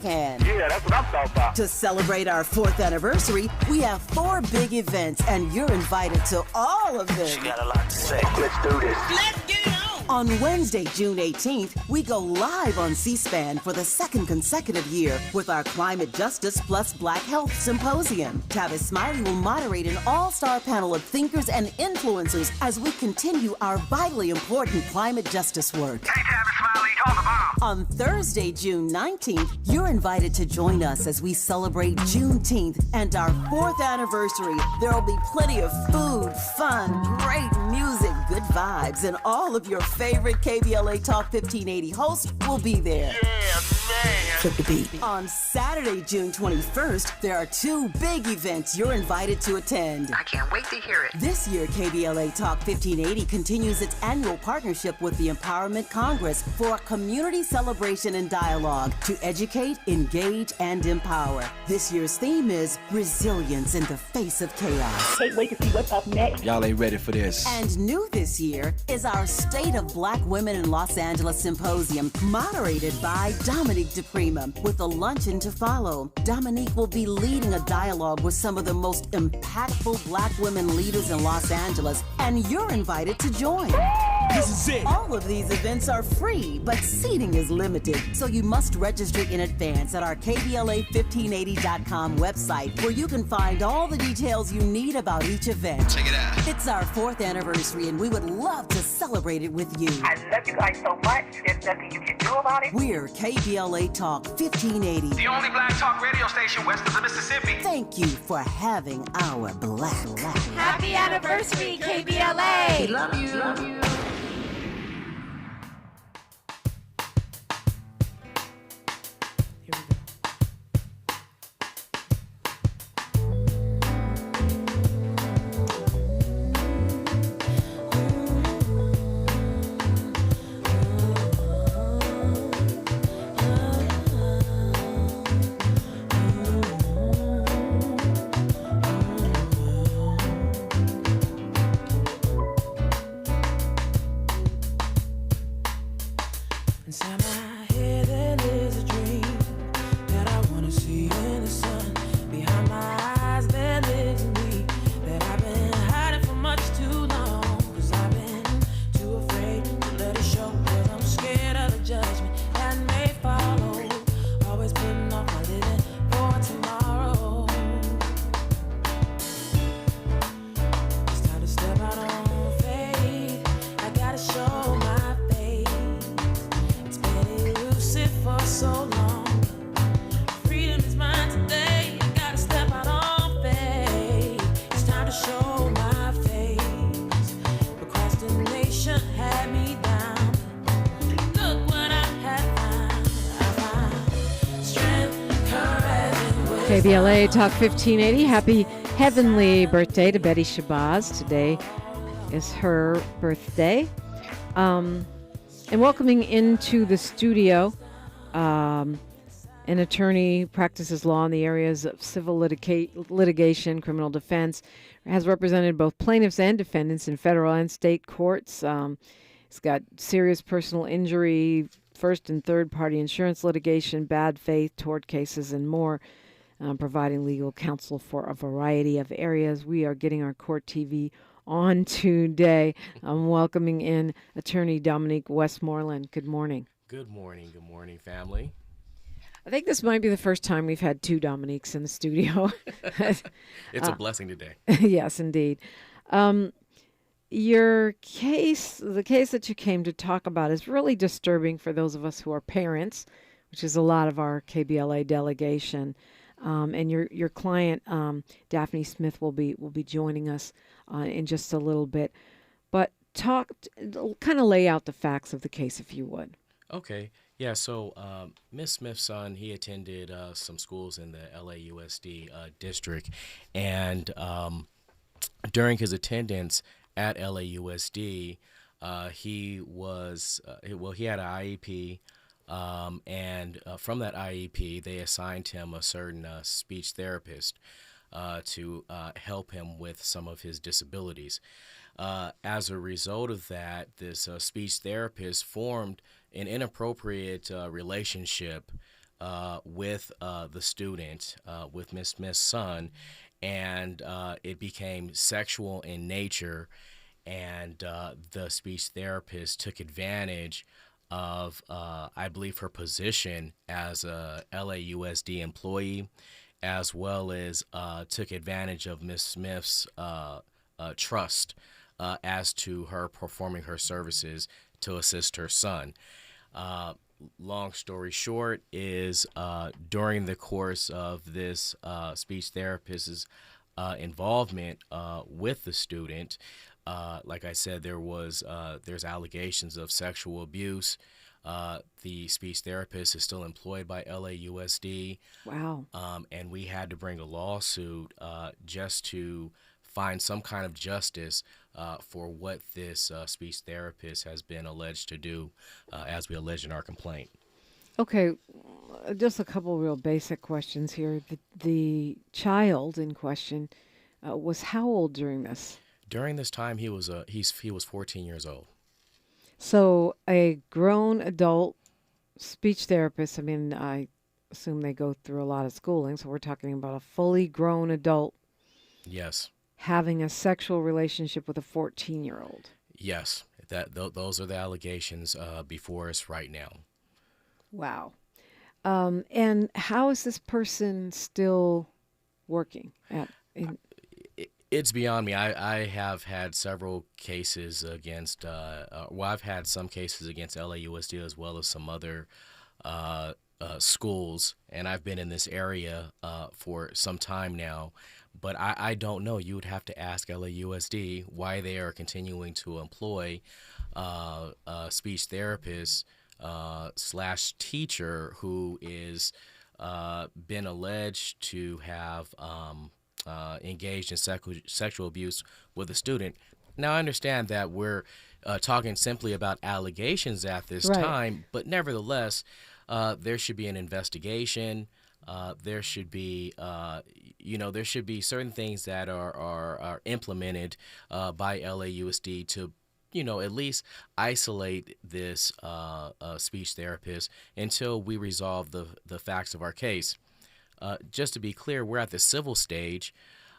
can. Yeah, that's what I'm talking about. To celebrate our 4th anniversary, we have 4 big events, and you're invited to all of them. She got a lot to say. Let's do this. Let's get it on! On Wednesday, June 18th, we go live on C-SPAN for the 2nd consecutive year with our Climate Justice plus Black Health Symposium. Tavis Smiley will moderate an all-star panel of thinkers and influencers as we continue our vitally important climate justice work. Hey, Tavis Smiley, talk about. On Thursday, June 19th, you're invited to join us as we celebrate Juneteenth and our 4th anniversary. There will be plenty of food, fun, great music, good vibes, and all of your favorite KBLA Talk 1580 hosts will be there. Yeah, man. Flip the beat. On Saturday, June 21st, there are 2 big events you're invited to attend. I can't wait to hear it. This year, KBLA Talk 1580 continues its annual partnership with the Empowerment Congress for a community celebration and dialogue to educate, engage, and empower. This year's theme is resilience in the face of chaos. Can't wait to see what's up next. Y'all ain't ready for this. And new this year is our State of Black Women in Los Angeles Symposium, moderated by Dominique DiPrima, with a luncheon to follow. Dominique will be leading a dialogue with some of the most impactful Black women leaders in Los Angeles, and you're invited to join. This is it. All of these events are free, but seating is limited, so you must register in advance at our KBLA1580.com website, where you can find all the details you need about each event. Check it out. It's our 4th anniversary, and we would love to celebrate it with you. I love you guys so much. There's nothing you can do about it. We're KBLA Talk 1580. The only black talk radio station west of the Mississippi. Thank you for having our black. Happy anniversary, KBLA! We love you. Love you. KBLA Talk 1580. Happy heavenly birthday to Betty Shabazz. Today is her birthday. And welcoming into the studio, an attorney, practices law in the areas of civil litigation, criminal defense, has represented both plaintiffs and defendants in federal and state courts. He's got serious personal injury, first and third party insurance litigation, bad faith, tort cases, and more. Providing legal counsel for a variety of areas. We are getting our court TV on today. I'm welcoming in attorney Dominique Westmoreland. Good morning. Good morning, family. I think this might be the first time we've had 2 Dominiques in the studio. It's a blessing today. Yes, indeed. Your case, the case that you came to talk about, is really disturbing for those of us who are parents, which is a lot of our KBLA delegation. And your client, Daphione Smith, will be joining us in just a little bit. But kind of lay out the facts of the case, if you would. Okay. Yeah, so Miss Smith's son, he attended some schools in the LAUSD district. And during his attendance at LAUSD, he had an IEP. And from that IEP, they assigned him a certain speech therapist to help him with some of his disabilities. As a result of that, this speech therapist formed an inappropriate relationship with the student, with Miss Smith's son, and it became sexual in nature, and the speech therapist took advantage of, I believe, her position as a LAUSD employee, as well as took advantage of Miss Smith's trust as to her performing her services to assist her son. Long story short is during the course of this speech therapist's involvement with the student, like I said, there's allegations of sexual abuse. The speech therapist is still employed by LAUSD. Wow. And we had to bring a lawsuit just to find some kind of justice for what this speech therapist has been alleged to do, as we allege in our complaint. Okay, just a couple real basic questions here. The child in question was how old during this? During this time, he was 14 years old. So a grown adult speech therapist, I mean, I assume they go through a lot of schooling, so we're talking about a fully grown adult. Yes. Having a sexual relationship with a 14-year-old. Yes, those are the allegations before us right now. Wow. And how is this person still working It's beyond me. I have had several cases against, I've had some cases against LAUSD as well as some other schools, and I've been in this area for some time now, but I don't know. You would have to ask LAUSD why they are continuing to employ speech therapists / teacher who is been alleged to have engaged in sexual abuse with a student. Now, I understand that we're talking simply about allegations at this time, but nevertheless, there should be an investigation. There should be, there should be certain things that are implemented by LAUSD to, at least isolate this speech therapist until we resolve the facts of our case. Just to be clear, we're at the civil stage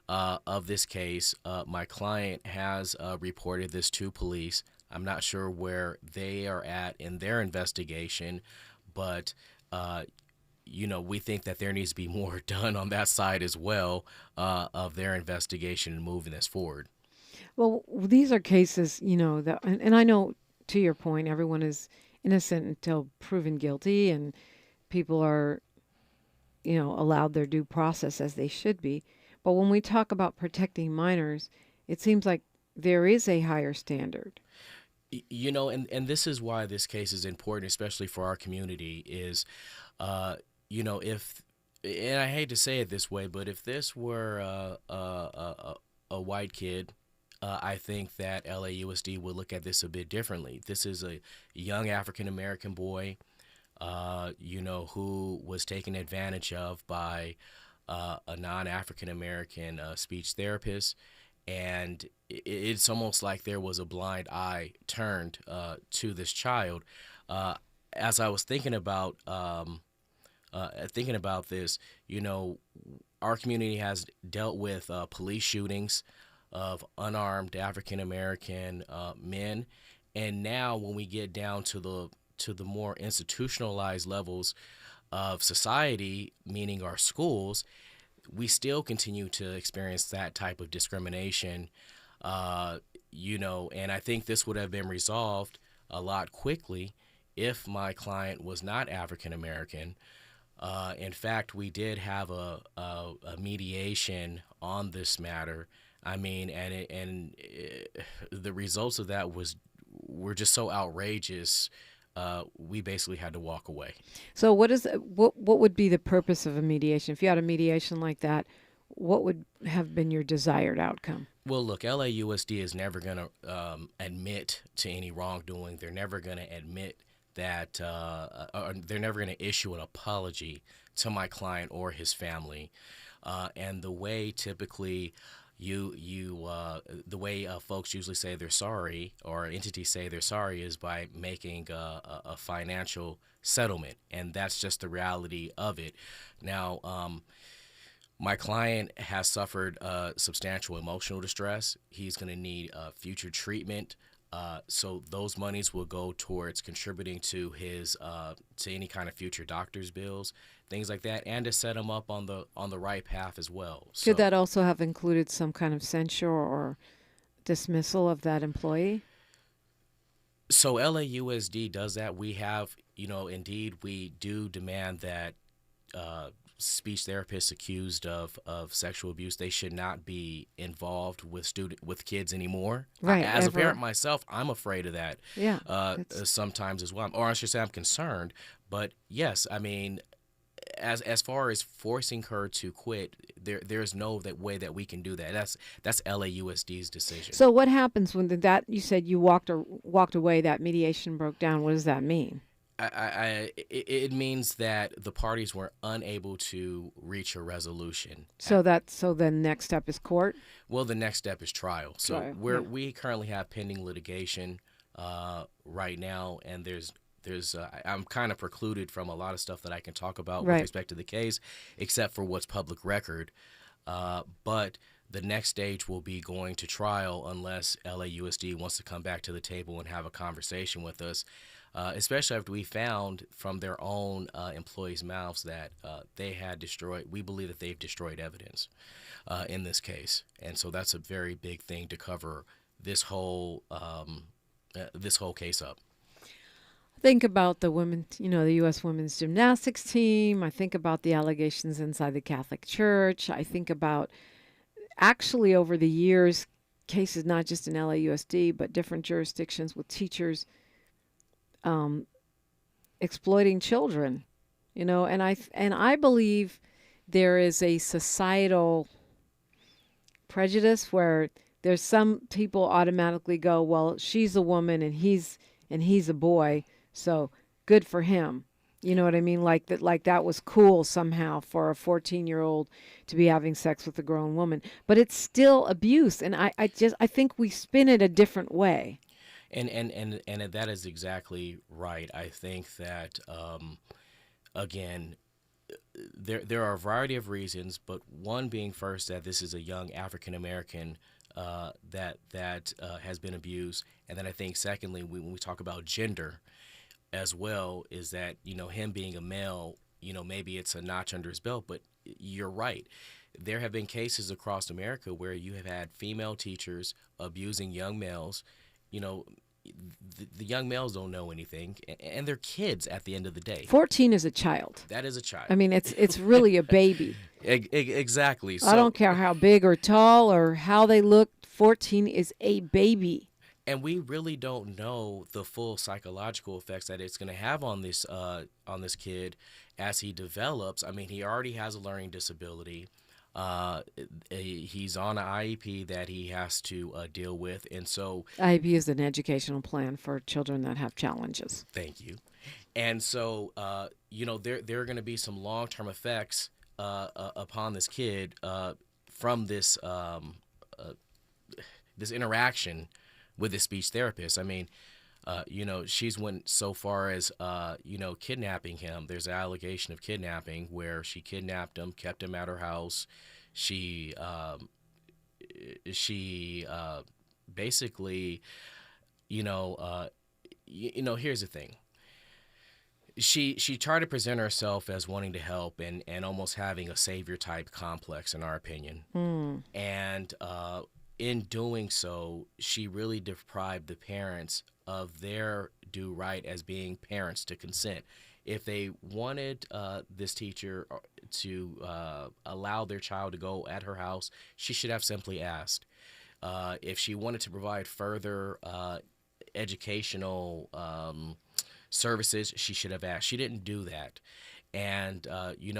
of this case. My client has reported this to police. I'm not sure where they are at in their investigation, but we think that there needs to be more done on that side as well of their investigation and moving this forward. Well, these are cases, that, and I know, to your point, everyone is innocent until proven guilty, and people are, allowed their due process as they should be. But when we talk about protecting minors, it seems like there is a higher standard. And this is why this case is important, especially for our community, is, if, and I hate to say it this way, but if this were a white kid, I think that LAUSD would look at this a bit differently. This is a young African-American boy, who was taken advantage of by a non-African-American speech therapist. And it's almost like there was a blind eye turned to this child. As I was thinking about this, our community has dealt with police shootings of unarmed African-American men, and now when we get down to the more institutionalized levels of society, meaning our schools, we still continue to experience that type of discrimination, and I think this would have been resolved a lot quickly if my client was not African American. In fact, we did have a mediation on this matter. I mean, the results of that were just so outrageous. We basically had to walk away. So what would be the purpose of a mediation? If you had a mediation like that, what would have been your desired outcome? Well, look, LAUSD is never going to admit to any wrongdoing. They're never going to admit that, or they're never going to issue an apology to my client or his family. And the way typically, the way folks usually say they're sorry, or entities say they're sorry, is by making a financial settlement, and that's just the reality of it. Now, my client has suffered substantial emotional distress. He's going to need future treatment. So those monies will go towards contributing to his to any kind of future doctor's bills, things like that, and to set him up on the right path as well. Could that also have included some kind of censure or dismissal of that employee? So LAUSD does that. We have, indeed, we do demand that speech therapists accused of sexual abuse, they should not be involved with kids anymore. Right. As a parent myself, I'm afraid of that. Yeah. Sometimes as well, or I should say, I'm concerned. But yes, I mean, as far as forcing her to quit, there's no way that we can do that. That's LAUSD's decision. So what happens when you said you walked away, that mediation broke down? What does that mean? It means that the parties were unable to reach a resolution. So then next step is court? Well, the next step is trial. So we currently have pending litigation right now, and I'm kind of precluded from a lot of stuff that I can talk about with respect to the case, except for what's public record. But the next stage will be going to trial unless LAUSD wants to come back to the table and have a conversation with us. Especially after we found from their own employees' mouths that we believe that they've destroyed evidence in this case. And so that's a very big thing to cover this whole case up. Think about the women, the U.S. women's gymnastics team. I think about the allegations inside the Catholic Church. I think about, actually, over the years, cases not just in LAUSD, but different jurisdictions with teachers exploiting children, and I believe there is a societal prejudice where there's some people automatically go, well, she's a woman and he's a boy, so good for him. You know what I mean? Like that was cool somehow for a 14-year-old to be having sex with a grown woman, but it's still abuse, and I think we spin it a different way. And that is exactly right. I think that, again, there are a variety of reasons, but one being first that this is a young African American that has been abused, and then I think secondly, when we talk about gender as well, is that him being a male, maybe it's a notch under his belt, but you're right. There have been cases across America where you have had female teachers abusing young males. The young males don't know anything, and they're kids at the end of the day. 14 is a child. That is a child. I mean, it's really a baby. Exactly. So, I don't care how big or tall or how they look. 14 is a baby. And we really don't know the full psychological effects that it's going to have on this kid as he develops. I mean, he already has a learning disability. He's on an IEP that he has to deal with, and so IEP is an educational plan for children that have challenges. Thank you. And so there are going to be some long-term effects upon this kid from this this interaction with his speech therapist. I mean, she's went so far as, kidnapping him. There's an allegation of kidnapping where she kidnapped him, kept him at her house. She basically, here's the thing. She tried to present herself as wanting to help and almost having a savior type complex, in our opinion. And in doing so, she really deprived the parents of their due right as being parents to consent. If they wanted this teacher to allow their child to go at her house, she should have simply asked. If she wanted to provide further educational services, she should have asked. She didn't do that. And,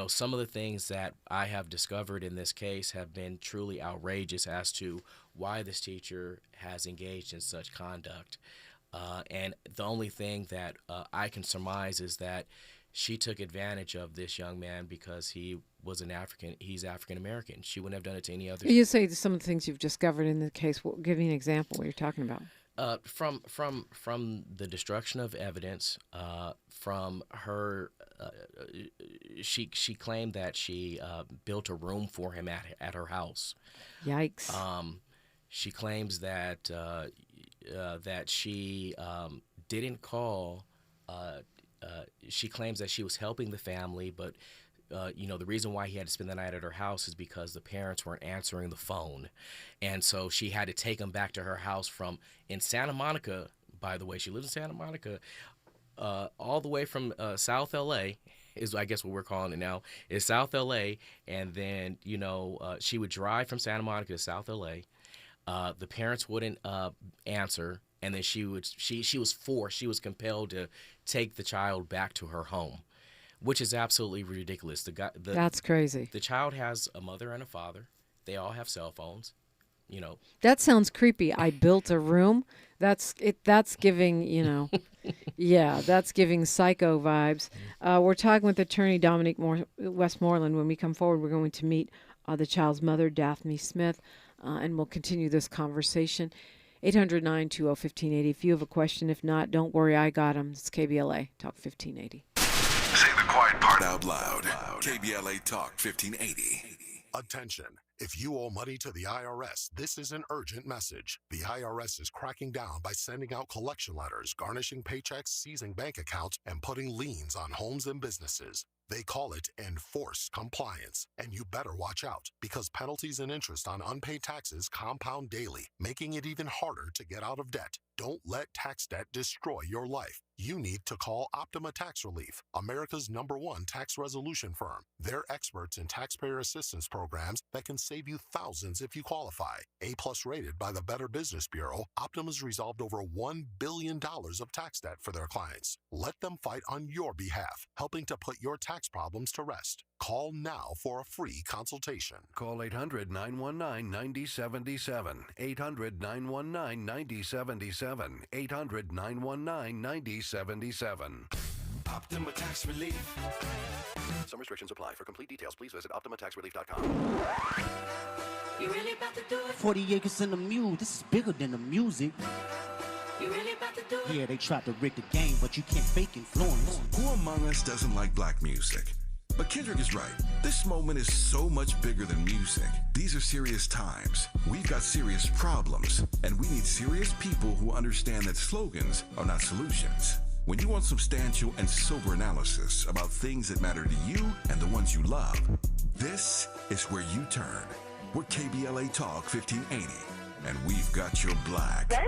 some of the things that I have discovered in this case have been truly outrageous as to why this teacher has engaged in such conduct. And the only thing that I can surmise is that she took advantage of this young man because he's African American. She wouldn't have done it to any other. You say some of the things you've discovered in the case. Well, give me an example what you're talking about. From the destruction of evidence, from her, she claimed that she built a room for him at her house. Yikes. She claims that that she didn't call. She claims that she was helping the family, but the reason why he had to spend the night at her house is because the parents weren't answering the phone. And so she had to take him back to her house in Santa Monica. By the way, she lives in Santa Monica, all the way from South LA is, I guess what we're calling it now, is South LA. And then, she would drive from Santa Monica to South LA. The parents wouldn't answer. And then she was compelled to take the child back to her home, which is absolutely ridiculous. That's crazy. The child has a mother and a father. They all have cell phones. That sounds creepy. I built a room. That's giving, yeah, that's giving psycho vibes. We're talking with attorney Dominique Westmoreland. When we come forward, we're going to meet the child's mother, Daphione Smith, and we'll continue this conversation. 800-920-1580. If you have a question, if not, don't worry, I got them. It's KBLA Talk 1580. Say the quiet part Out loud. KBLA Talk 1580. Attention. If you owe money to the IRS, this is an urgent message. The IRS is cracking down by sending out collection letters, garnishing paychecks, seizing bank accounts, and putting liens on homes and businesses. They call it enforced compliance, and you better watch out because penalties and interest on unpaid taxes compound daily, making it even harder to get out of debt. Don't let tax debt destroy your life. You need to call Optima Tax Relief, America's #1 tax resolution firm. They're experts in taxpayer assistance programs that can save you thousands if you qualify. A+ rated by the Better Business Bureau, Optima's resolved over $1 billion of tax debt for their clients. Let them fight on your behalf, helping to put your tax problems to rest. Call now for a free consultation. Call 800-919-9077. 800-919-9077. 800-919-9077. Optima Tax Relief. Some restrictions apply. For complete details, please visit OptimaTaxRelief.com. You really about to do it? 40 acres in the mule. This is bigger than the music. You really about to do it? Yeah, they tried to rig the game, but you can't fake influence. Who among us doesn't like black music? But Kendrick is right. This moment is so much bigger than music. These are serious times. We've got serious problems. And we need serious people who understand that slogans are not solutions. When you want substantial and sober analysis about things that matter to you and the ones you love, this is where you turn. We're KBLA Talk 1580. And we've got your black. Baby!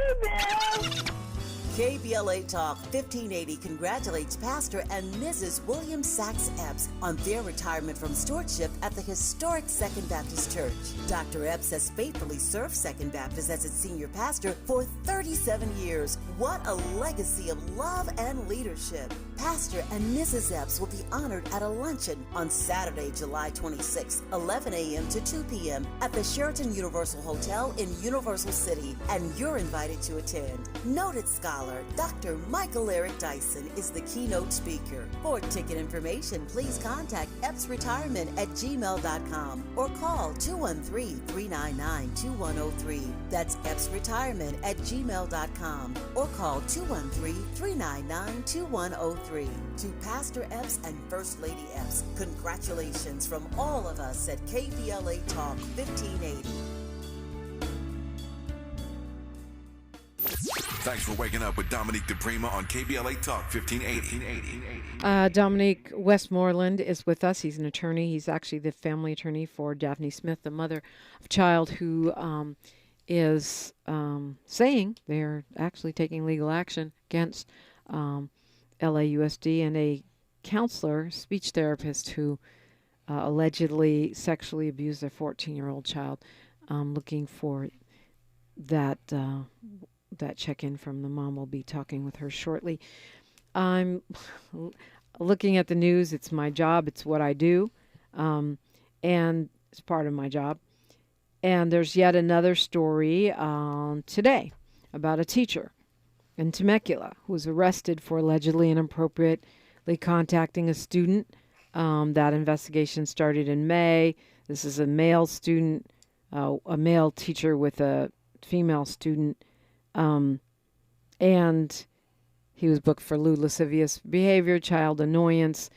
KBLA Talk 1580 congratulates Pastor and Mrs. William Sachs Epps on their retirement from stewardship at the historic Second Baptist Church. Dr. Epps has faithfully served Second Baptist as its senior pastor for 37 years. What a legacy of love and leadership. Pastor and Mrs. Epps will be honored at a luncheon on Saturday, July 26, 11 a.m. to 2 p.m. at the Sheraton Universal Hotel in Universal City, and you're invited to attend. Noted scholar Dr. Michael Eric Dyson is the keynote speaker. For ticket information, please contact epsretirement@gmail.com or call 213-399-2103. That's epsretirement@gmail.com or call 213-399-2103. To Pastor Epps and First Lady Epps, congratulations from all of us at KBLA Talk 1580. Thanks for waking up with Dominique DiPrima on KBLA Talk 1580. Dominique Westmoreland is with us. He's an attorney. He's actually the family attorney for Daphione Smith, the mother of a child who is saying they're actually taking legal action against LAUSD and a counselor, speech therapist who allegedly sexually abused their 14-year-old child, looking for that check-in from the mom. We'll be talking with her shortly. I'm looking at the news. It's my job. It's what I do, and it's part of my job. And there's yet another story today about a teacher in Temecula who was arrested for allegedly inappropriate allegedly contacting a student. That investigation started in May. This is a male student, a male teacher with a female student. And he was booked for lewd, lascivious behavior, child annoyance.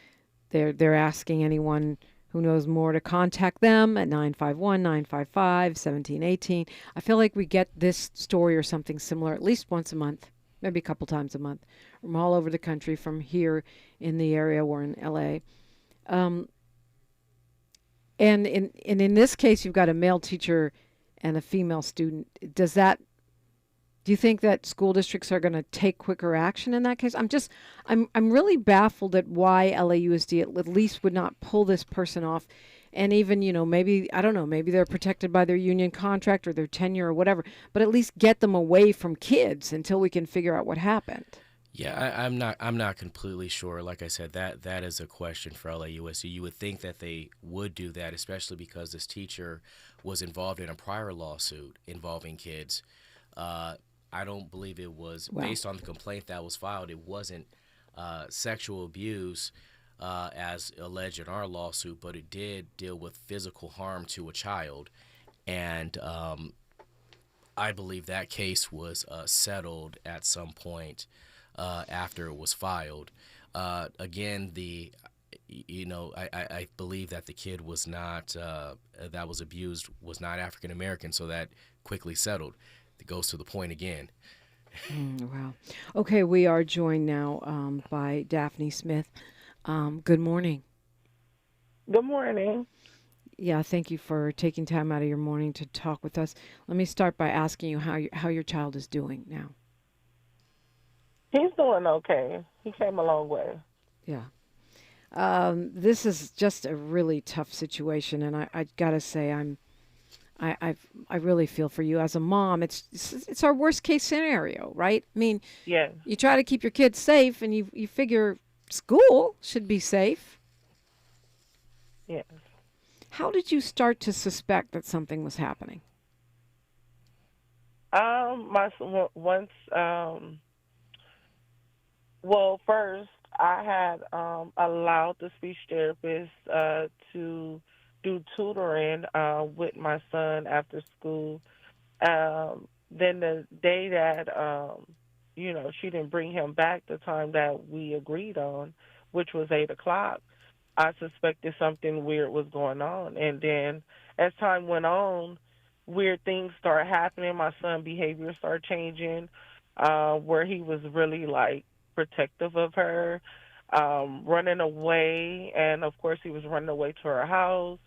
They're asking anyone who knows more to contact them at 951-955-1718. I feel like we get this story or something similar at least once a month, maybe a couple times a month, from all over the country, from here in the area or in LA. And in this case, you've got a male teacher and a female student. Do you think that school districts are going to take quicker action in that case? I'm really baffled at why LAUSD at least would not pull this person off. And even, maybe, I don't know, maybe they're protected by their union contract or their tenure or whatever, but at least get them away from kids until we can figure out what happened. Yeah, I'm not completely sure. Like I said, that is a question for LAUSD. You would think that they would do that, especially because this teacher was involved in a prior lawsuit involving kids. I don't believe it was, based on the complaint that was filed, it wasn't sexual abuse as alleged in our lawsuit, but it did deal with physical harm to a child. And I believe that case was settled at some point after it was filed. Again, I believe that the kid was not, that was abused, was not African American, so that quickly settled. It goes to the point again. Wow. Okay, we are joined now by Daphione Smith. Good morning. Good morning. Yeah, thank you for taking time out of your morning to talk with us. Let me start by asking you how your child is doing now. He's doing okay. He came a long way. Yeah. This is just a really tough situation, and I gotta say I really feel for you as a mom. It's our worst case scenario, right? I mean, yeah. You try to keep your kids safe, and you figure school should be safe. Yes. How did you start to suspect that something was happening? First I had allowed the speech therapist to do tutoring with my son after school. Then the day that, she didn't bring him back the time that we agreed on, which was 8 o'clock, I suspected something weird was going on. And then as time went on, weird things started happening. My son's behavior started changing, where he was really, protective of her, running away. And, of course, he was running away to her house.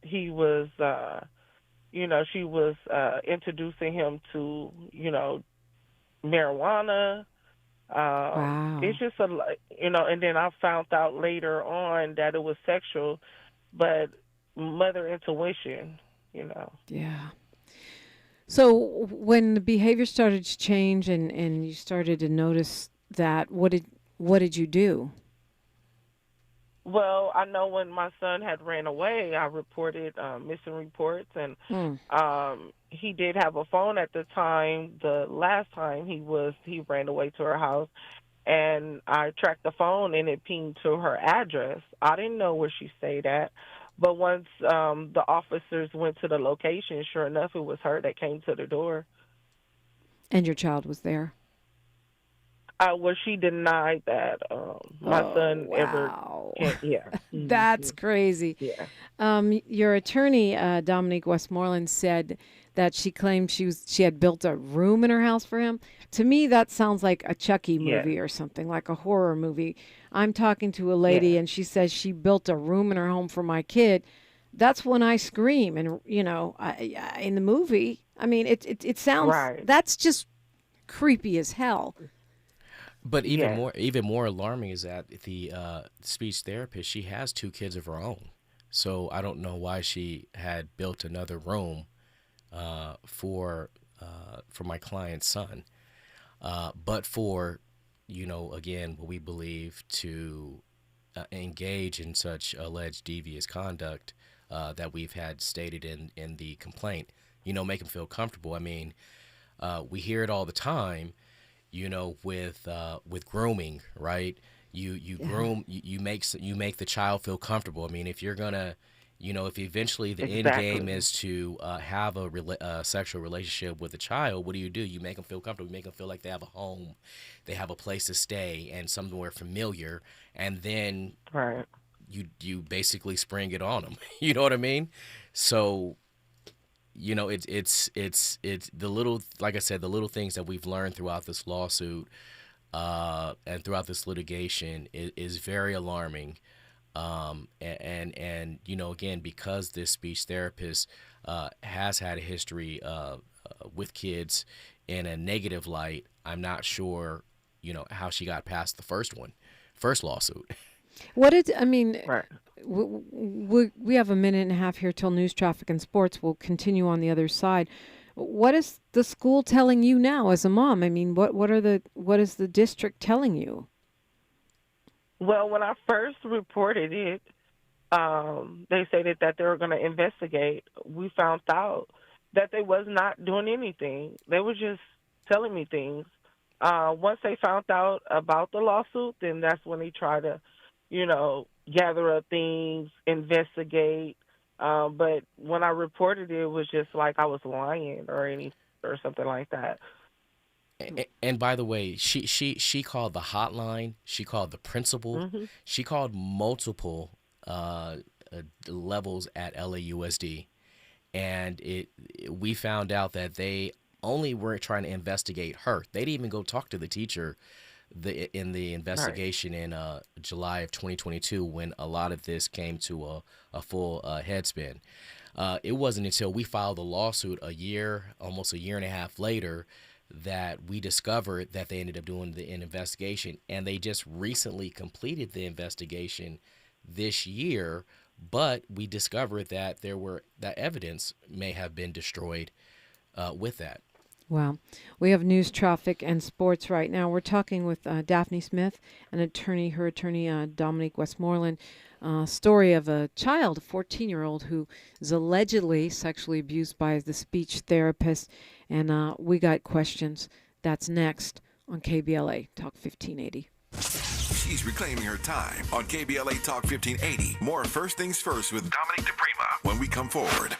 He was, she was introducing him to, marijuana. Wow. It's just and then I found out later on that it was sexual, but mother intuition, Yeah. So when the behavior started to change and you started to notice that, what did you do? Well, I know when my son had ran away, I reported missing reports, and he did have a phone at the time. The last time he ran away to her house, and I tracked the phone, and it pinged to her address. I didn't know where she stayed at, but once the officers went to the location, sure enough, it was her that came to the door. And your child was there? She denied that my son ever. Yeah, That's crazy. Yeah. Your attorney, Dominique Westmoreland, said that she claimed she had built a room in her house for him. To me, that sounds like a Chucky movie or something, like a horror movie. I'm talking to a lady, and she says she built a room in her home for my kid. That's when I scream, and in the movie, I mean, it sounds that's just creepy as hell. But even more alarming is that the speech therapist, she has 2 kids of her own. So I don't know why she had built another room for my client's son. But for, again, what we believe to engage in such alleged devious conduct that we've had stated in the complaint, make him feel comfortable. I mean, we hear it all the time. With grooming, right? You groom, you make the child feel comfortable. I mean, if you're gonna, if eventually the end game is to have a sexual relationship with a child, what do? You make them feel comfortable. You make them feel like they have a home, they have a place to stay, and somewhere familiar. And then you basically spring it on them. You know what I mean? So, it's the little, like I said, the little things that we've learned throughout this lawsuit and throughout this litigation is very alarming. And again, because this speech therapist has had a history with kids in a negative light, I'm not sure, how she got past the first lawsuit. We have a minute and a half here till news, traffic, and sports. We'll continue on the other side. What is the school telling you now as a mom? I mean, what is the district telling you? Well, when I first reported it, they stated that they were going to investigate. We found out that they was not doing anything. They were just telling me things. Once they found out about the lawsuit, then that's when they tried to, gather up things, investigate. But when I reported it, it was just like I was lying or something like that. And by the way, she called the hotline. She called the principal. Mm-hmm. She called multiple levels at LAUSD, and we found out that they only were trying to investigate her. They didn't even go talk to the teacher in the investigation in July of 2022 when a lot of this came to a full headspin. It wasn't until we filed the lawsuit almost a year and a half later, that we discovered that they ended up doing an investigation, and they just recently completed the investigation this year, but we discovered that that evidence may have been destroyed with that. Wow. We have news, traffic, and sports right now. We're talking with Daphione Smith, her attorney, Dominique Westmoreland. Story of a child, a 14-year-old, who is allegedly sexually abused by the speech therapist. And we got questions. That's next on KBLA Talk 1580. She's reclaiming her time on KBLA Talk 1580. More First Things First with Dominique DiPrima when we come forward.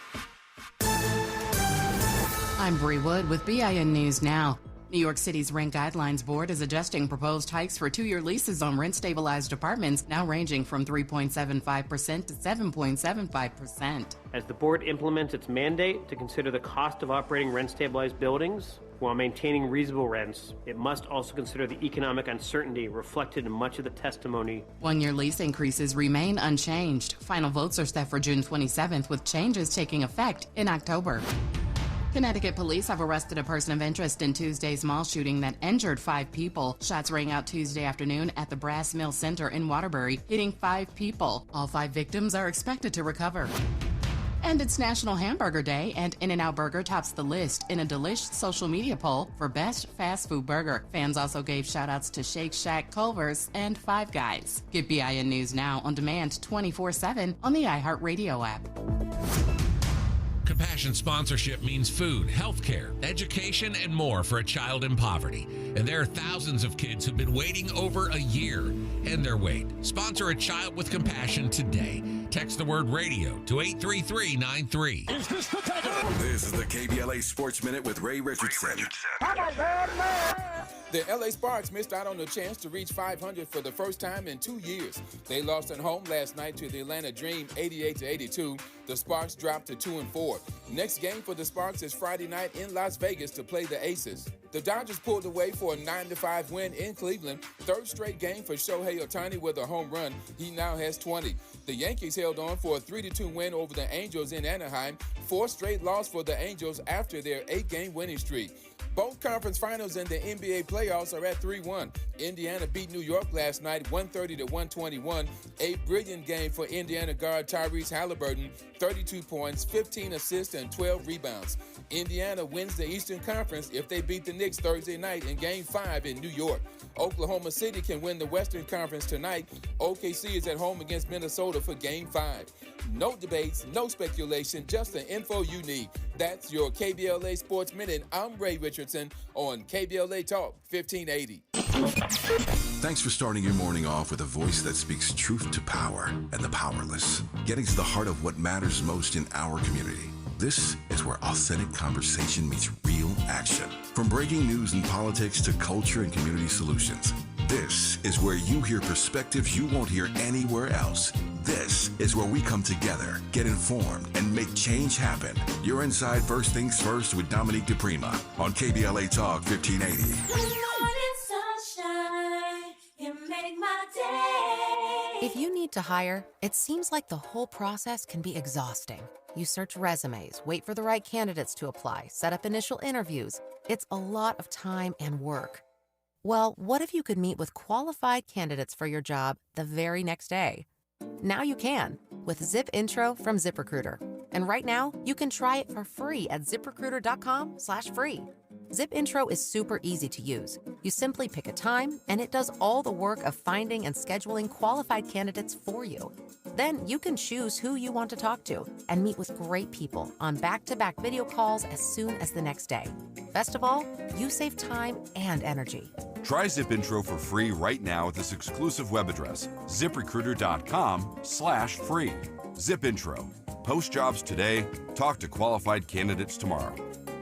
I'm Bree Wood with BIN News Now. New York City's Rent Guidelines Board is adjusting proposed hikes for 2-year leases on rent-stabilized apartments, now ranging from 3.75% to 7.75%. As the board implements its mandate to consider the cost of operating rent-stabilized buildings while maintaining reasonable rents, it must also consider the economic uncertainty reflected in much of the testimony. 1-year lease increases remain unchanged. Final votes are set for June 27th, with changes taking effect in October. Connecticut police have arrested a person of interest in Tuesday's mall shooting that injured 5 people. Shots rang out Tuesday afternoon at the Brass Mill Center in Waterbury, hitting 5 people. All 5 victims are expected to recover. And it's National Hamburger Day, and In-N-Out Burger tops the list in a Delish social media poll for best fast food burger. Fans also gave shout-outs to Shake Shack, Culver's, and Five Guys. Get BIN News Now on demand 24/7 on the iHeartRadio app. Compassion sponsorship means food, healthcare, education, and more for a child in poverty. And there are thousands of kids who've been waiting over a year. End their wait. Sponsor a child with compassion today. Text the word radio to 83393. This is the KBLA Sports Minute with Ray Richardson. The LA Sparks missed out on the chance to reach 500 for the first time in 2 years. They lost at home last night to the Atlanta Dream 88-82. The Sparks dropped to 2-4. Next game for the Sparks is Friday night in Las Vegas to play the Aces. The Dodgers pulled away for a 9-5 win in Cleveland. Third straight game for Shohei Ohtani with a home run. He now has 20. The Yankees held on for a 3-2 win over the Angels in Anaheim. 4 straight loss for the Angels after their 8-game winning streak. Both conference finals in the NBA playoffs are at 3-1. Indiana beat New York last night 130-121. A brilliant game for Indiana guard Tyrese Halliburton, 32 points, 15 assists, and 12 rebounds. Indiana wins the Eastern Conference if they beat the Knicks Thursday night in Game 5 in New York. Oklahoma City can win the Western Conference tonight. OKC is at home against Minnesota for Game 5. No debates, no speculation, just the info you need. That's your KBLA Sports Minute. I'm Ray Richardson on KBLA Talk 1580. Thanks for starting your morning off with a voice that speaks truth to power and the powerless, getting to the heart of what matters most in our community. This is where authentic conversation meets real action. From breaking news and politics to culture and community solutions, this is where you hear perspectives you won't hear anywhere else. This is where we come together, get informed, and make change happen. You're inside First Things First with Dominique DiPrima on KBLA Talk 1580. Good morning, sunshine. You make my day. If you need to hire, it seems like the whole process can be exhausting. You search resumes, wait for the right candidates to apply, set up initial interviews. It's a lot of time and work. Well, what if you could meet with qualified candidates for your job the very next day? Now you can with Zip Intro from ZipRecruiter. And right now, you can try it for free at ziprecruiter.com/free. Zip Intro is super easy to use. You simply pick a time, and it does all the work of finding and scheduling qualified candidates for you. Then you can choose who you want to talk to and meet with great people on back-to-back video calls as soon as the next day. Best of all, you save time and energy. Try Zip Intro for free right now at this exclusive web address, ziprecruiter.com/free. Zip Intro. Post jobs today, talk to qualified candidates tomorrow.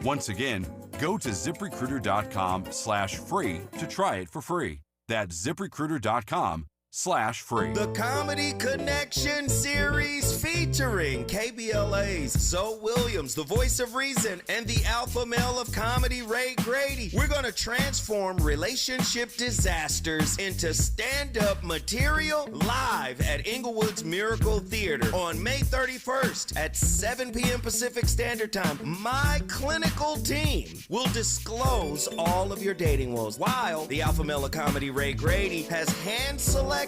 Once again, go to ziprecruiter.com/free to try it for free. That's ziprecruiter.com/free. The Comedy Connection series featuring KBLA's Zoe Williams, the voice of reason, and the alpha male of comedy, Ray Grady. We're going to transform relationship disasters into stand-up material live at Inglewood's Miracle Theater on May 31st at 7 p.m. Pacific Standard Time. My clinical team will disclose all of your dating woes, while the alpha male of comedy, Ray Grady, has hand-selected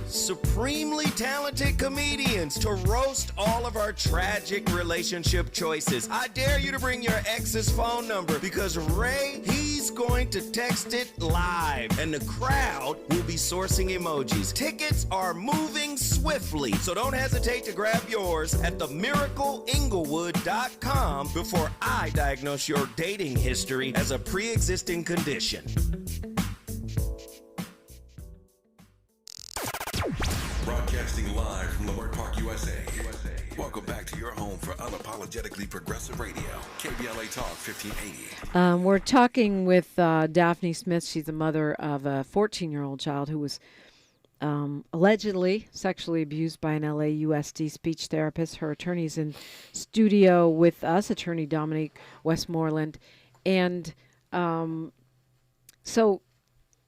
supremely talented comedians to roast all of our tragic relationship choices. I dare you to bring your ex's phone number because Ray, he's going to text it live and the crowd will be sourcing emojis. Tickets are moving swiftly, so don't hesitate to grab yours at themiracleinglewood.com before I diagnose your dating history as a pre-existing condition. Broadcasting live from Leimert Park, USA. Welcome back to your home for unapologetically progressive radio, KBLA Talk 1580. We're talking with Daphione Smith. She's the mother of a 14-year-old child who was allegedly sexually abused by an LAUSD speech therapist. Her attorney's in studio with us, attorney Dominique Westmoreland. And so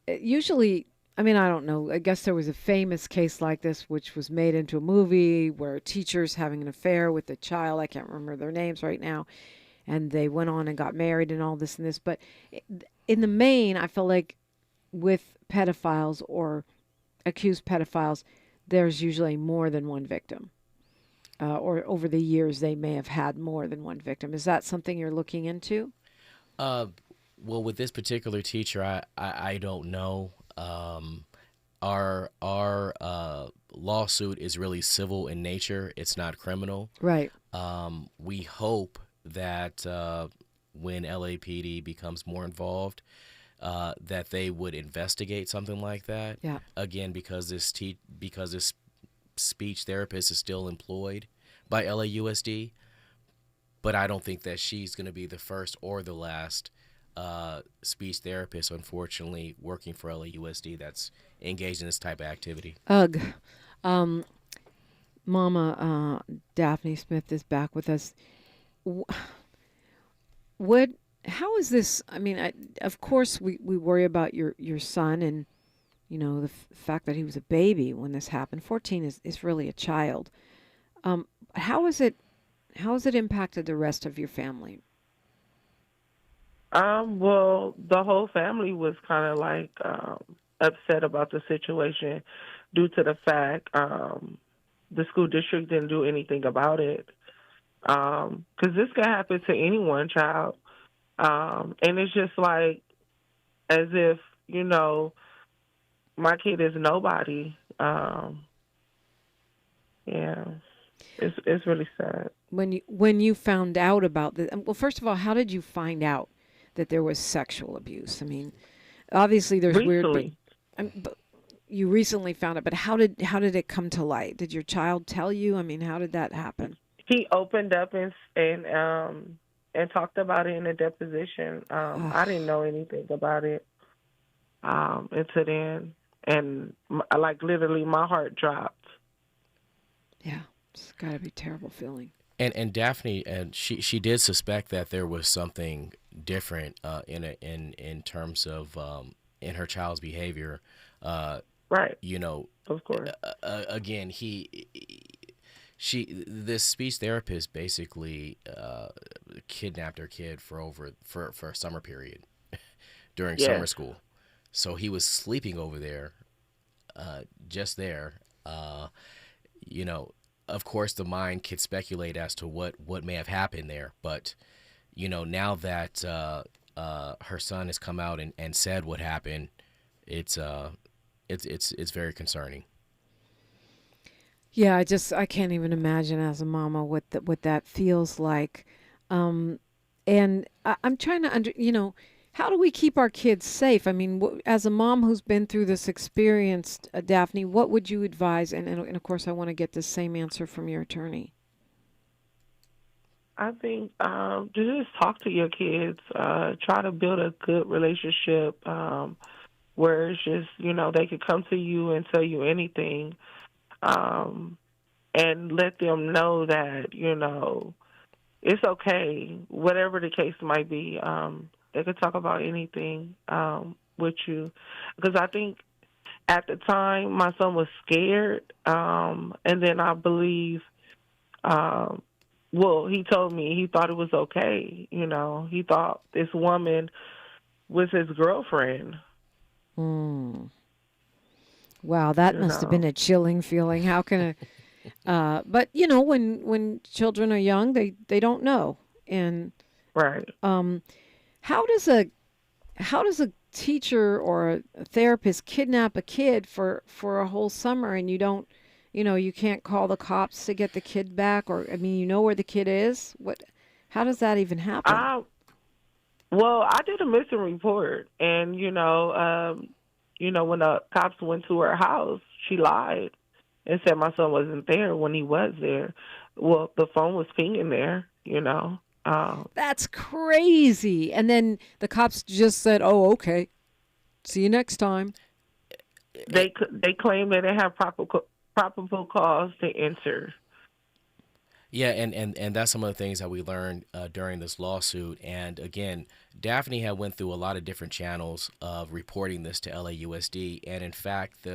usually, I mean, I don't know. I guess there was a famous case like this, which was made into a movie where a teacher's having an affair with a child. I can't remember their names right now. And they went on and got married and all this and this. But in the main, I feel like with pedophiles or accused pedophiles, there's usually more than one victim. Or over the years, they may have had more than one victim. Is that something you're looking into? Well, with this particular teacher, I don't know. Our lawsuit is really civil in nature. It's not criminal. Right. We hope that when LAPD becomes more involved, that they would investigate something like that. Yeah. Again, because this speech therapist is still employed by LAUSD, but I don't think that she's going to be the first or the last speech therapist, unfortunately, working for LAUSD that's engaged in this type of activity. Ugh. Mama Daphione Smith is back with us. How is this? I mean, of course, we worry about your son and, you know, the fact that he was a baby when this happened. 14 is really a child. How has it impacted the rest of your family? Well, the whole family was kind of like upset about the situation due to the fact the school district didn't do anything about it. Because this can happen to anyone, child. And it's just like as if, you know, my kid is nobody. Yeah, it's really sad. When you found out about this, well, first of all, how did you find out that there was sexual abuse? I mean, Obviously, there's Recently. weird. But you recently found it, but how did it come to light? Did your child tell you? I mean, how did that happen? He opened up and talked about it in a deposition. I didn't know anything about it until then, and like literally, my heart dropped. Yeah, it's got to be a terrible feeling. And Daphne, and she did suspect that there was something different in terms of in her child's behavior. Right. You know, of course. Again, this speech therapist basically kidnapped her kid for a summer period during summer school. So he was sleeping over there, just there. You know, of course, the mind could speculate as to what may have happened there. But, you know, now that her son has come out and said what happened, it's very concerning. Yeah, I can't even imagine as a mama what that feels like. And I'm trying to how do we keep our kids safe? I mean, as a mom who's been through this experience, Daphne, what would you advise? And of course, I want to get the same answer from your attorney. I think just talk to your kids. Try to build a good relationship where it's just, they could come to you and tell you anything. And let them know that, it's okay, whatever the case might be. They could talk about anything with you. Because I think at the time my son was scared. And then I believe, he told me he thought it was okay. He thought this woman was his girlfriend. Wow, that must have been a chilling feeling. How can but when children are young, they don't know. And right. How does a teacher or a therapist kidnap a kid for a whole summer and you don't, you can't call the cops to get the kid back, or where the kid is? How does that even happen? Well, I did a missing report, and when the cops went to her house, she lied and said my son wasn't there when he was there. Well, the phone was pinging there, That's crazy. And then the cops just said, "Oh, okay. See you next time." They claim that they have probable cause to enter. Yeah, and that's some of the things that we learned during this lawsuit. And again, Daphne had went through a lot of different channels of reporting this to LAUSD. And in fact,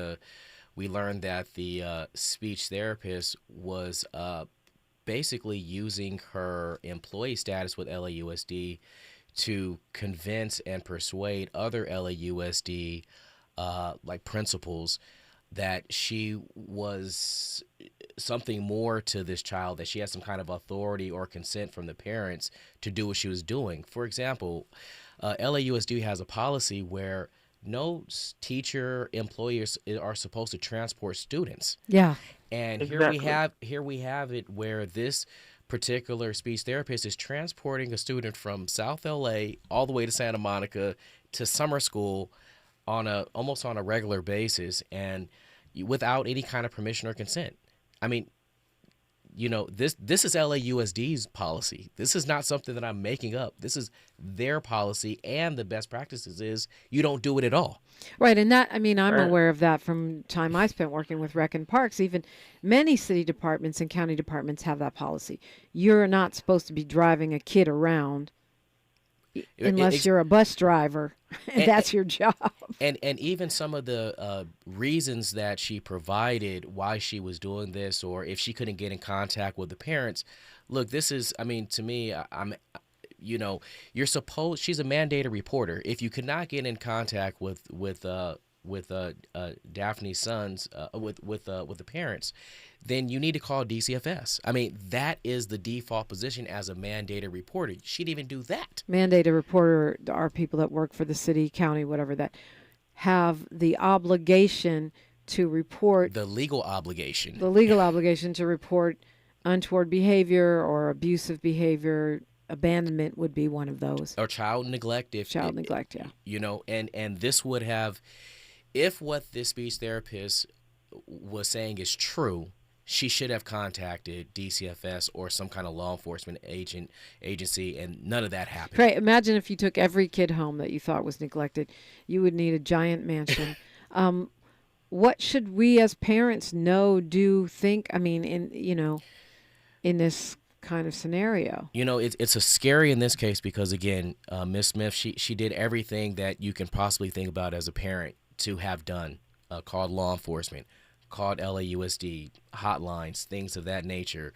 we learned that the speech therapist was basically using her employee status with LAUSD to convince and persuade other LAUSD principals that she was something more to this child, that she had some kind of authority or consent from the parents to do what she was doing. For example, LAUSD has a policy where no teacher employers are supposed to transport students. Yeah. And exactly. here we have it where this particular speech therapist is transporting a student from South LA all the way to Santa Monica to summer school almost on a regular basis, and without any kind of permission or consent. I mean, this is LAUSD's policy. This is not something that I'm making up. This is their policy, and the best practices is you don't do it at all. Right, and that, I'm aware of that from time I spent working with rec and parks. Even many city departments and county departments have that policy. You're not supposed to be driving a kid around unless you're a bus driver, and that's your job. And even some of the reasons that she provided why she was doing this, or if she couldn't get in contact with the parents, look, this is, to me, she's a mandated reporter. If you could not get in contact with Daphne's sons, with the parents, then you need to call DCFS. That is the default position as a mandated reporter. She didn't even do that. Mandated reporter are people that work for the city, county, whatever, that have the obligation to report. The legal obligation. The legal obligation to report untoward behavior or abusive behavior abandonment would be one of those. Or child neglect. Child neglect, yeah. You know, and this would have, if what this speech therapist was saying is true, she should have contacted DCFS or some kind of law enforcement agency, and none of that happened. Right. Imagine if you took every kid home that you thought was neglected. You would need a giant mansion. What should we as parents know, do, think? I mean, in this kind of scenario. You know, it's a scary in this case because, again, Miss Smith, she did everything that you can possibly think about as a parent to have done. Called law enforcement, called LAUSD, hotlines, things of that nature.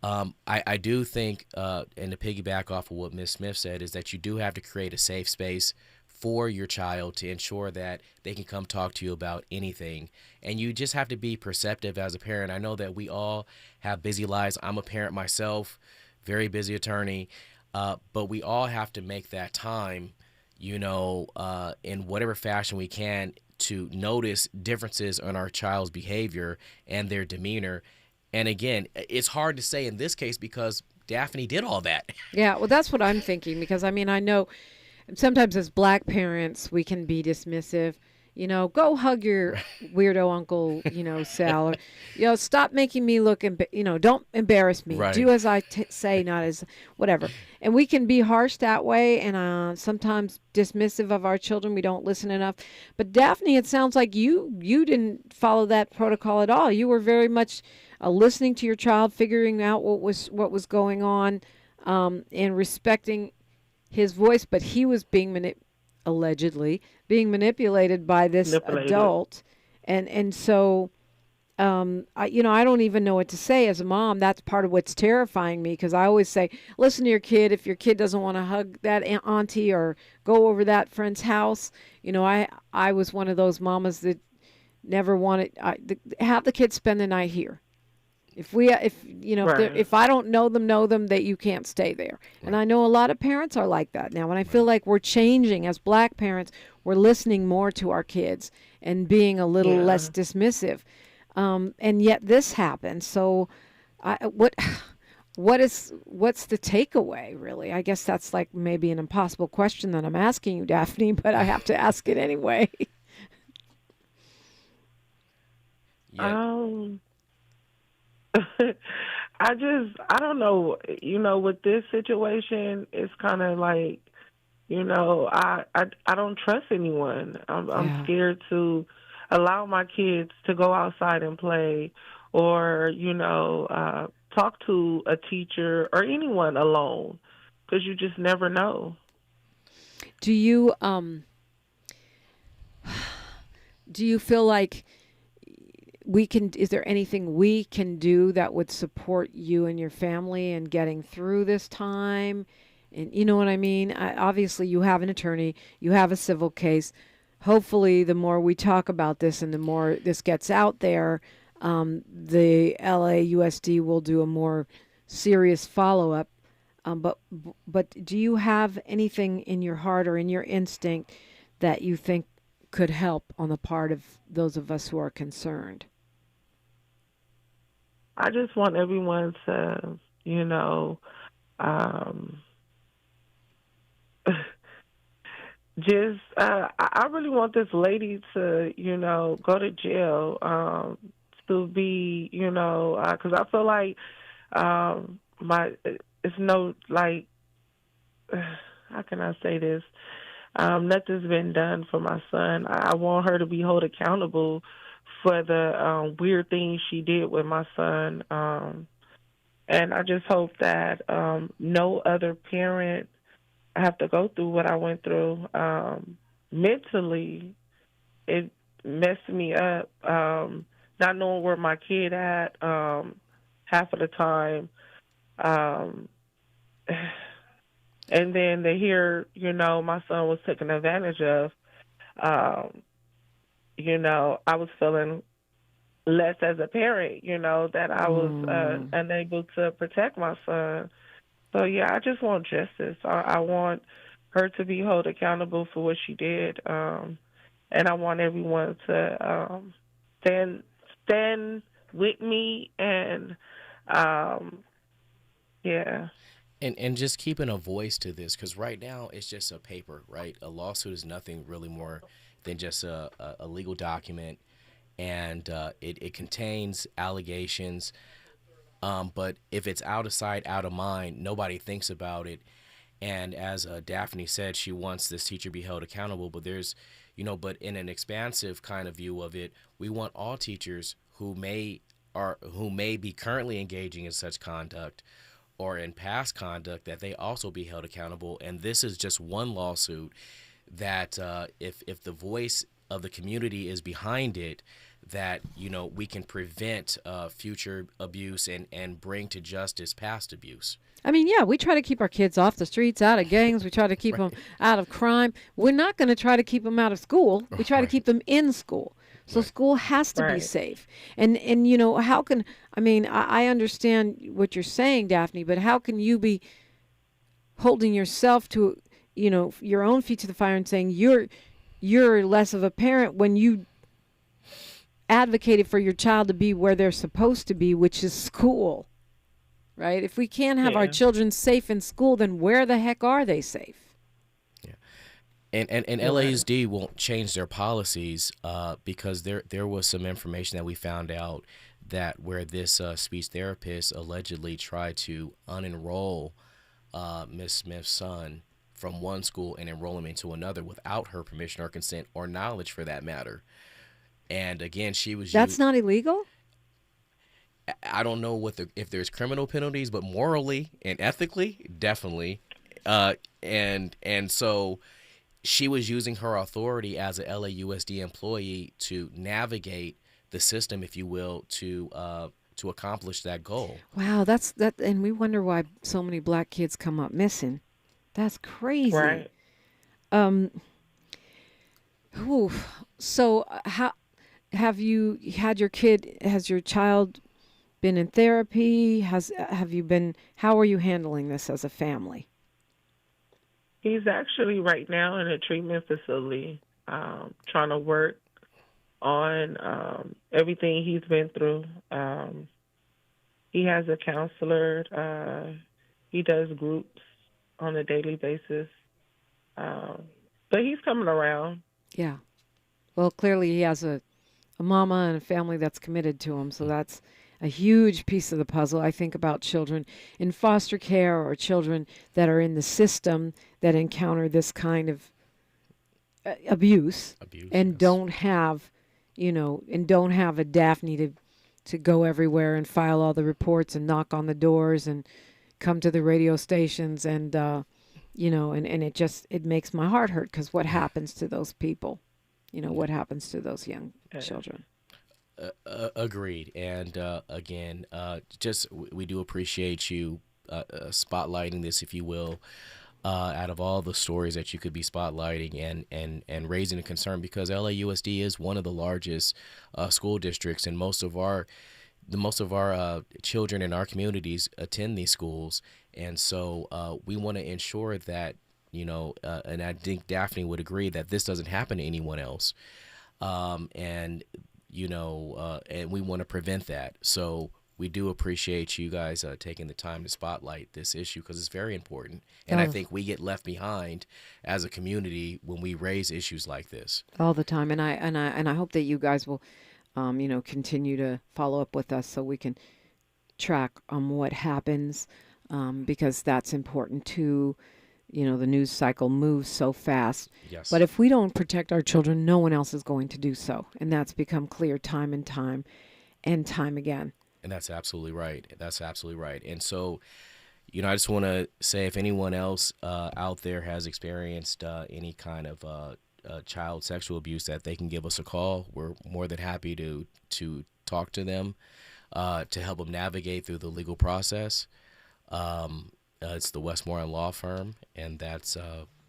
I do think, and to piggyback off of what Miss Smith said, is that you do have to create a safe space for your child to ensure that they can come talk to you about anything. And you just have to be perceptive as a parent. I know that we all have busy lives. I'm a parent myself, very busy attorney, but we all have to make that time, in whatever fashion we can, to notice differences in our child's behavior and their demeanor. And again, it's hard to say in this case because Daphione did all that. Yeah, well, that's what I'm thinking, because I know sometimes as black parents, we can be dismissive. Go hug your weirdo uncle, Sal. Or, stop making me look, don't embarrass me. Right. Do as I say, not as whatever. And we can be harsh that way and sometimes dismissive of our children. We don't listen enough. But Daphione, it sounds like you didn't follow that protocol at all. You were very much listening to your child, figuring out what was going on, and respecting his voice. But he was being allegedly being manipulated by this adult. And so, I don't even know what to say as a mom. That's part of what's terrifying me, because I always say, listen to your kid. If your kid doesn't want to hug that auntie or go over that friend's house, I was one of those mamas that never wanted, have the kids spend the night here. If I don't know them, that you can't stay there. Right. And I know a lot of parents are like that now. And I feel like we're changing as black parents. We're listening more to our kids and being a little less dismissive. And yet this happened. So what's the takeaway, really? I guess that's like maybe an impossible question that I'm asking you, Daphione, but I have to ask it anyway. I don't know, with this situation, it's kind of like, I don't trust anyone. I'm scared to allow my kids to go outside and play or, talk to a teacher or anyone alone, because you just never know. Do you feel like is there anything we can do that would support you and your family in getting through this time? And you know what I mean? Obviously, you have an attorney, you have a civil case. Hopefully, the more we talk about this and the more this gets out there, the LAUSD will do a more serious follow-up. But do you have anything in your heart or in your instinct that you think could help on the part of those of us who are concerned? I just want everyone to, I really want this lady to, go to jail, to be, because I feel like it's no, like, how can I say this? Nothing's been done for my son. I want her to be held accountable for the weird things she did with my son. And I just hope that no other parent have to go through what I went through. Mentally, it messed me up, not knowing where my kid at half of the time. And then to hear, my son was taken advantage of, I was feeling less as a parent, that I was unable to protect my son. So, I just want justice. I want her to be held accountable for what she did. And I want everyone to stand with me and, And just keeping a voice to this, because right now it's just a paper, right? A lawsuit is nothing really more than just a legal document, and it contains allegations. But if it's out of sight, out of mind, nobody thinks about it. And as Daphne said, she wants this teacher to be held accountable. But there's, but in an expansive kind of view of it, we want all teachers who may be currently engaging in such conduct or in past conduct, that they also be held accountable. And this is just one lawsuit that if the voice of the community is behind it, that we can prevent future abuse and bring to justice past abuse. I mean, yeah, we try to keep our kids off the streets, out of gangs. We try to keep them out of crime. We're not going to try to keep them out of school. We try to keep them in school. So school has to be safe. And how can, I understand what you're saying, Daphne, but how can you be holding yourself to, your own feet to the fire and saying you're less of a parent when you advocated for your child to be where they're supposed to be, which is school, right? If we can't have our children safe in school, then where the heck are they safe? And LAUSD won't change their policies because there was some information that we found out that where this speech therapist allegedly tried to unenroll Miss Smith's son from one school and enroll him into another without her permission or consent or knowledge, for that matter. And again, she was. That's not illegal? I don't know if there's criminal penalties, but morally and ethically, definitely. And so she was using her authority as a LAUSD employee to navigate the system, if you will, to accomplish that goal. Wow, that's that, and we wonder why so many black kids come up missing. That's crazy. Right. So how have you had your kid? Has your child been in therapy? Have you been? How are you handling this as a family? He's actually right now in a treatment facility, trying to work on everything he's been through. He has a counselor. He does groups on a daily basis. But he's coming around. Yeah. Well, clearly he has a mama and a family that's committed to him, so that's a huge piece of the puzzle. I think about children in foster care or children that are in the system that encounter this kind of abuse and don't have, and don't have a Daphne to go everywhere and file all the reports and knock on the doors and come to the radio stations and, and it makes my heart hurt, because what happens to those people? What happens to those young children? Agreed. And again, we do appreciate you spotlighting this, if you will, out of all the stories that you could be spotlighting and raising a concern, because LAUSD is one of the largest school districts, and most of our children in our communities attend these schools, and so we want to ensure that and I think Daphne would agree that this doesn't happen to anyone else, and we want to prevent that. So we do appreciate you guys taking the time to spotlight this issue, because it's very important, and I think we get left behind as a community when we raise issues like this all the time. And I hope that you guys will, continue to follow up with us so we can track what happens, because that's important too. The news cycle moves so fast. Yes. But if we don't protect our children, no one else is going to do so. And that's become clear time and time again. And that's absolutely right. And so, I just want to say, if anyone else out there has experienced any kind of child sexual abuse, that they can give us a call. We're more than happy to talk to them, to help them navigate through the legal process. It's the Westmoreland Law Firm, and that's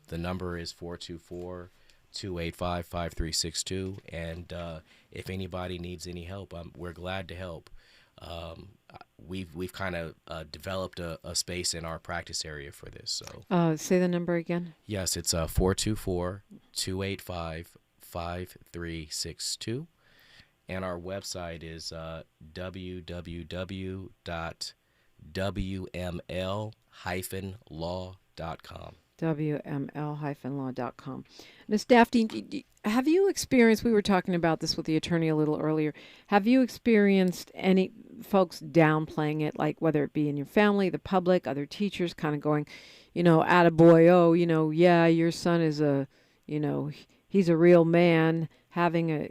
the number is 424-285-5362. And if anybody needs any help, we're glad to help. We've kind of developed a space in our practice area for this. So say the number again. Yes, it's 424-285-5362, and our website is www.wml-law.com. wml-law.com. wml-law.com. Miss Daphne, have you experienced, we were talking about this with the attorney a little earlier, have you experienced any folks downplaying it, like whether it be in your family, the public, other teachers kind of going, attaboy, oh, yeah, your son is he's a real man, having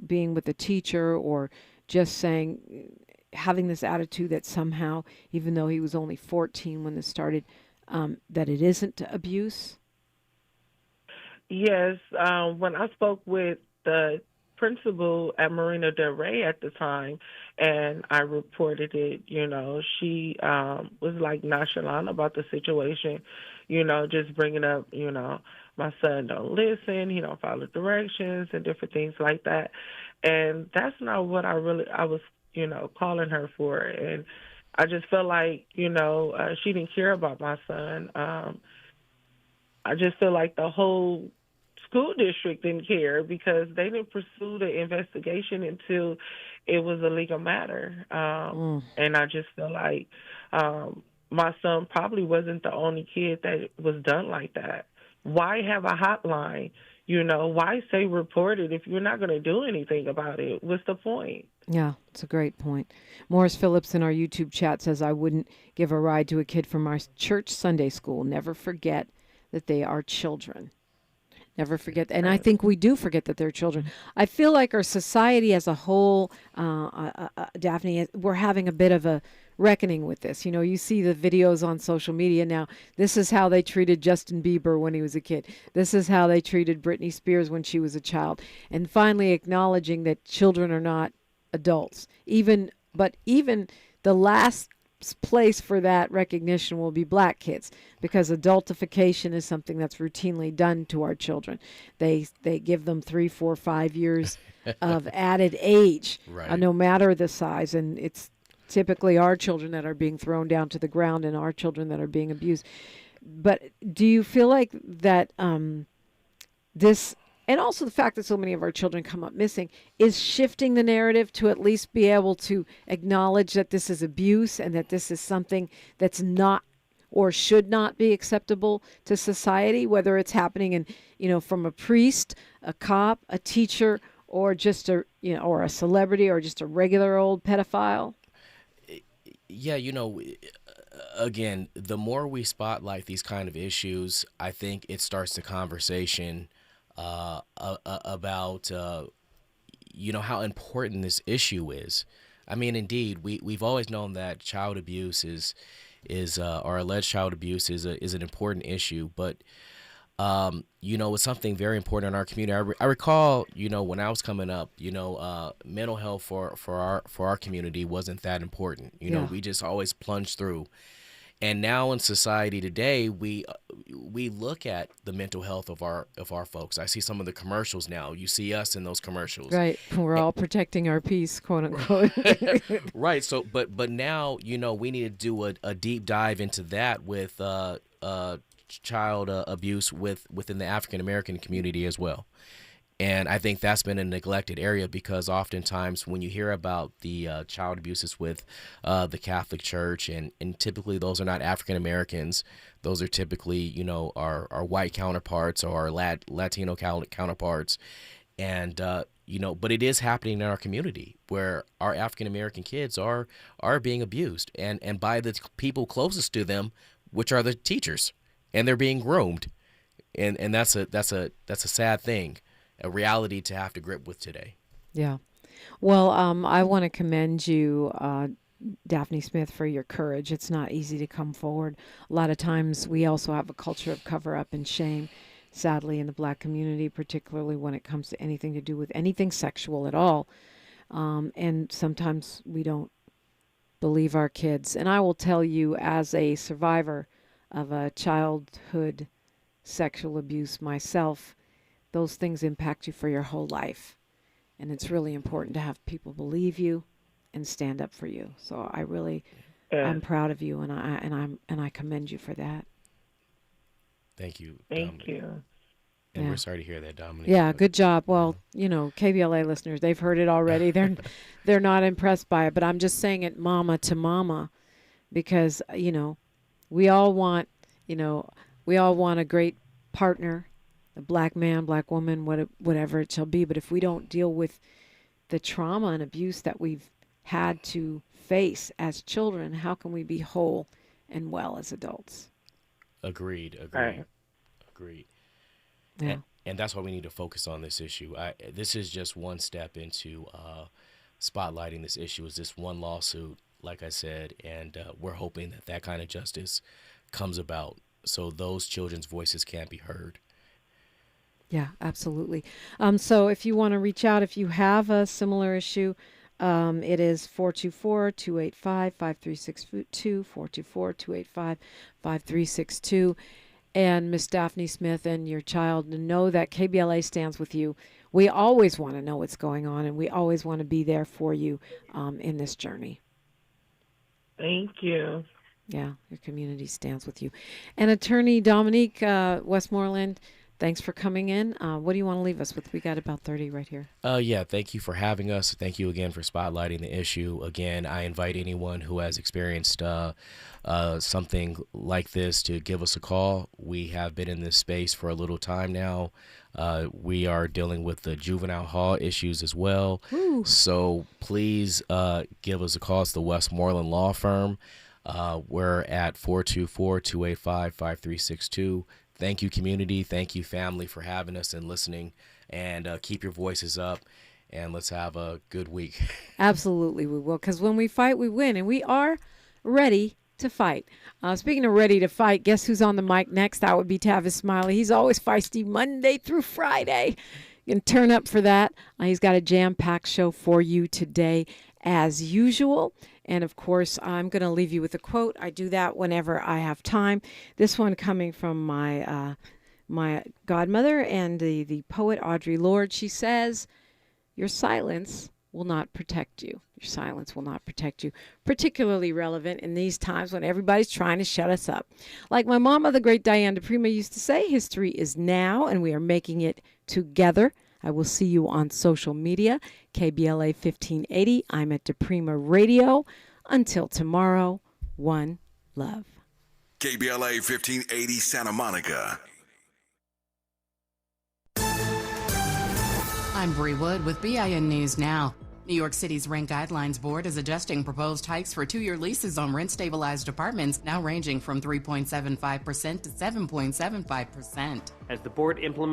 being with a teacher, or just saying, having this attitude that somehow, even though he was only 14 when this started, that it isn't abuse? Yes. When I spoke with the principal at Marina Del Rey at the time, and I reported it, she was like nonchalant about the situation, just bringing up, my son don't listen, he don't follow directions and different things like that. And that's not what I was, calling her for. And I just felt like, she didn't care about my son. I just feel like the whole school district didn't care because they didn't pursue the investigation until it was a legal matter. And I just feel like my son probably wasn't the only kid that was done like that. Why have a hotline? Why say report it if you're not going to do anything about it? What's the point? Yeah, it's a great point. Morris Phillips in our YouTube chat says, I wouldn't give a ride to a kid from our church Sunday school. Never forget that they are children. Never forget. And I think we do forget that they're children. I feel like our society as a whole, Daphne, we're having a bit of a reckoning with this. You see the videos on social media now. This is how they treated Justin Bieber when he was a kid. This is how they treated Britney Spears when she was a child. And finally acknowledging that children are not adults. Even the last place for that recognition will be black kids, because adultification is something that's routinely done to our children. They give them 3, 4, 5 years of added age, right. No matter the size, and it's typically our children that are being thrown down to the ground and our children that are being abused. But do you feel like that this, and also the fact that so many of our children come up missing, is shifting the narrative to at least be able to acknowledge that this is abuse and that this is something that's not or should not be acceptable to society, whether it's happening in, from a priest, a cop, a teacher, or just or a celebrity, or just a regular old pedophile? Yeah, again, the more we spotlight these kind of issues, I think it starts the conversation about how important this issue is. I mean, indeed, we've always known that child abuse is or alleged child abuse is an important issue, but it's something very important in our community. I recall, when I was coming up, mental health for our community wasn't that important. We just always plunged through. And now in society today, we look at the mental health of our folks. I see some of the commercials now. You see us in those commercials. Right. We're all protecting our peace, quote unquote. Right. So, but now, we need to do a deep dive into that with child abuse within the African American community as well. And I think that's been a neglected area, because oftentimes when you hear about the child abuses with the Catholic Church, and typically those are not African Americans, those are typically, our white counterparts or our Latino counterparts. And, but it is happening in our community where our African American kids are being abused and by the people closest to them, which are the teachers, and they're being groomed. And that's a sad thing. A reality to have to grip with today. Yeah. Well, I want to commend you, Daphione Smith, for your courage. It's not easy to come forward. A lot of times we also have a culture of cover-up and shame, sadly, in the black community, particularly when it comes to anything to do with anything sexual at all. And sometimes we don't believe our kids. And I will tell you, as a survivor of a childhood sexual abuse myself, those things impact you for your whole life. And it's really important to have people believe you and stand up for you. So I really, I'm proud of you, and I commend you for that. Thank you. Thank you. And we're sorry to hear that, Dominique. Yeah, good job. Well, KBLA listeners, they've heard it already. They're not impressed by it, but I'm just saying it mama to mama, because, We all want, we all want a great partner, a black man, black woman, whatever it shall be. But if we don't deal with the trauma and abuse that we've had to face as children, how can we be whole and well as adults? Agreed. Right. Agreed. Yeah. And that's why we need to focus on this issue. This is just one step into spotlighting this issue. Is this one lawsuit, like I said, and we're hoping that kind of justice comes about so those children's voices can be heard. Yeah, absolutely. So if you want to reach out, if you have a similar issue, it is 424-285-5362, 424-285-5362. And Miss Daphione Smith and your child, know that KBLA stands with you. We always want to know what's going on, and we always want to be there for you in this journey. Thank you. Yeah, your community stands with you. And Attorney Dominique Westmoreland, thanks for coming in. What do you want to leave us with? We got about 30 right here. Yeah, thank you for having us. Thank you again for spotlighting the issue. Again, I invite anyone who has experienced something like this to give us a call. We have been in this space for a little time now. We are dealing with the juvenile hall issues as well. Ooh. So please give us a call. It's the Westmoreland Law Firm. We're at 424-285-5362. Thank you, community. Thank you, family, for having us and listening. And keep your voices up. And let's have a good week. Absolutely, we will. Because when we fight, we win. And we are ready to fight. Speaking of ready to fight, guess who's on the mic next? That would be Tavis Smiley. He's always feisty Monday through Friday. You can turn up for that. He's got a jam-packed show for you today, as usual. And, of course, I'm going to leave you with a quote. I do that whenever I have time. This one coming from my godmother and the poet Audre Lorde. She says, "Your silence will not protect you. Your silence will not protect you." Particularly relevant in these times when everybody's trying to shut us up. Like my mama, the great Diane DiPrima, used to say, history is now, and we are making it together. I will see you on social media, KBLA 1580. I'm at DiPrima Radio. Until tomorrow, one love. KBLA 1580 Santa Monica. I'm Bree Wood with BIN News Now. New York City's Rent Guidelines Board is adjusting proposed hikes for 2-year leases on rent-stabilized apartments, now ranging from 3.75% to 7.75%. As the board implements